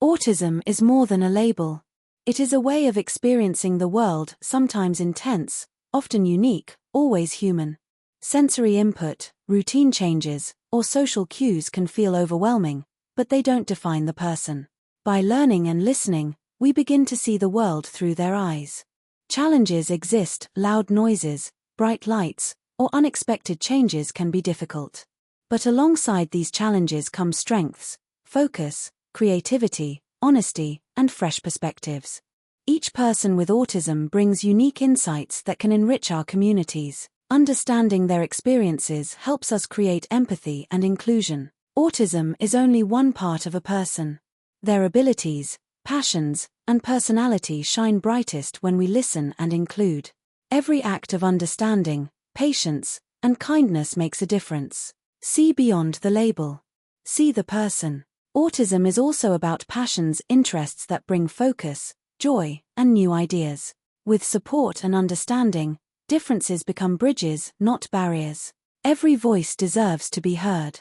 Autism is more than a label. It is a way of experiencing the world, sometimes intense, often unique, always human. Sensory input, routine changes, or social cues can feel overwhelming, but they don't define the person. By learning and listening, we begin to see the world through their eyes. Challenges exist: loud noises, bright lights, or unexpected changes can be difficult. But alongside these challenges come strengths: focus, creativity, honesty, and fresh perspectives. Each person with autism brings unique insights that can enrich our communities. Understanding their experiences helps us create empathy and inclusion. Autism is only one part of a person. Their abilities, passions, and personality shine brightest when we listen and include. Every act of understanding, patience, and kindness makes a difference. See beyond the label. See the person. Autism is also about passions, interests that bring focus, joy, and new ideas. With support and understanding, differences become bridges, not barriers. Every voice deserves to be heard.